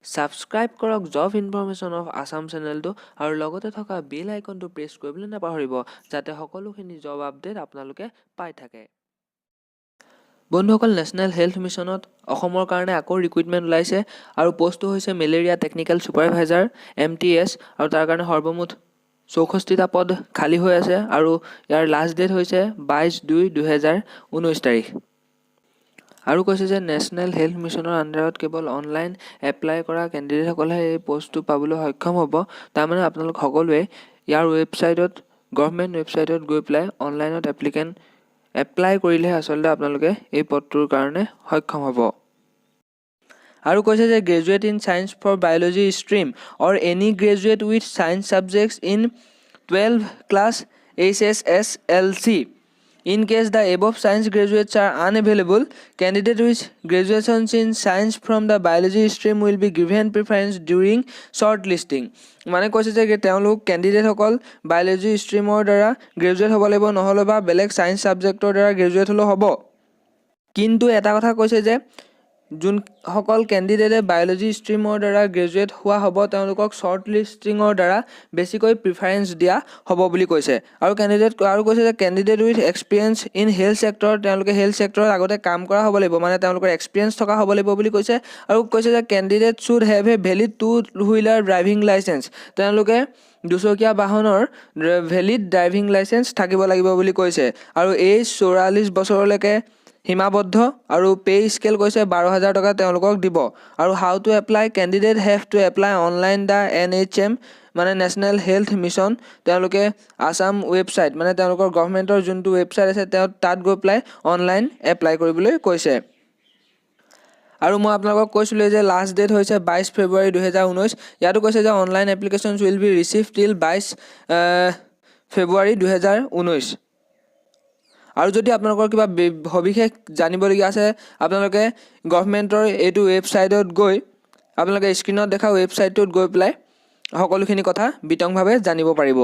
Subscribe কৰক job information of Assam চেনেলটো আৰু লগতে থকা বেল আইকনটো প্ৰেছ কৰিবলৈ নাপাহৰিব যাতে সকলোখিনি জব আপডেট আপোনালোকে পাই থাকে। বন্ধুসকল, নেশ্যনেল হেল্থ মিছনত অসমৰ কাৰণে আকৌ ৰিক্ৰুইটমেণ্ট ওলাইছে আৰু পোষ্টটো হৈছে মেলেৰিয়া টেকনিকেল ছুপাৰভাইজাৰ MTS আৰু তাৰ কাৰণে সৰ্বমুঠ 64টা পদ খালী হৈ আছে আৰু ইয়াৰ লাষ্ট ডেট হৈছে 22/2/2019 তাৰিখ। আৰু কৈছে যে নেশ্যনেল হেল্থ মিছনৰ আণ্ডাৰত কেৱল অনলাইন এপ্লাই কৰা কেণ্ডিডেটসকলেহে এই পোষ্টটো পাবলৈ সক্ষম হ'ব। তাৰমানে আপোনালোক সকলোৱে ইয়াৰ ৱেবছাইটত গভৰ্ণমেণ্ট ৱেবছাইটত গৈ পেলাই অনলাইনত এপ্লাই কৰিলেহে আচলতে আপোনালোকে এই পদটোৰ কাৰণে সক্ষম হ'ব। আৰু কৈছে যে graduate in science for biology stream or any graduate with science subjects in 12 class HSSLC. In case the above science graduates are unavailable, candidate with graduations in science from the biology stream will be given preference during shortlisting. মানে কৈছে যে তেওঁলোক কেণ্ডিডেটসকল biology ষ্ট্ৰীমৰ দ্বাৰা graduate হ'ব লাগিব, নহ'লে বা বেলেগ ছায়েন্স ছাবজেক্টৰ দ্বাৰা গ্ৰেজুৱেট হ'লেও হ'ব। কিন্তু এটা কথা কৈছে যে যোনসকল কেণ্ডিডেটে বায়'লজি ষ্ট্ৰীমৰ দ্বাৰা গ্ৰেজুৱেট হোৱা হ'ব তেওঁলোকক শ্বৰ্ট লিষ্টিঙৰ দ্বাৰা বেছিকৈ প্ৰিফাৰেঞ্চ দিয়া হ'ব বুলি কৈছে। আৰু কৈছে যে candidate with experience in health sector, তেওঁলোকে হেল্থ ছেক্টৰত আগতে কাম কৰা হ'ব লাগিব, মানে তেওঁলোকৰ এক্সপিৰিয়েঞ্চ থকা হ'ব লাগিব বুলি কৈছে। আৰু কৈছে যে candidate should have a valid 2-wheeler driving licence, তেওঁলোকে দুচকীয়া বাহনৰ ভেলিড ড্ৰাইভিং লাইচেঞ্চ থাকিব লাগিব বুলি কৈছে। আৰু এজ 44 বছৰলৈকে সীমাবদ্ধ আৰু পে স্কেল কৈছে 12,000 টকা তেওঁলোকক দিব। আৰু how to apply, candidate have to apply online the NHM মানে নেশ্যনেল হেল্থ মিছন, তেওঁলোকে আসাম ৱেবছাইট মানে তেওঁলোকৰ গভৰ্ণমেণ্টৰ যোনটো ৱেবছাইট আছে তাত গৈ পেলাই অনলাইন এপ্লাই কৰিবলৈ কৈছে। আৰু মই আপোনালোকক কৈছিলোঁ যে লাষ্ট ডেট হৈছে 22 ফেব্ৰুৱাৰী 2019। ইয়াতো কৈছে যে online applications will be receive টিল 22 ফেব্ৰুৱাৰী 2019। আৰু যদি আপোনালোকৰ কিবা সবিশেষ জানিবলগীয়া আছে আপোনালোকে গভৰ্ণমেণ্টৰ এইটো ৱেবছাইটত গৈ আপোনালোকে স্ক্ৰীণত দেখা ৱেবছাইটটোত গৈ পেলাই সকলোখিনি কথা বিতংভাৱে জানিব পাৰিব।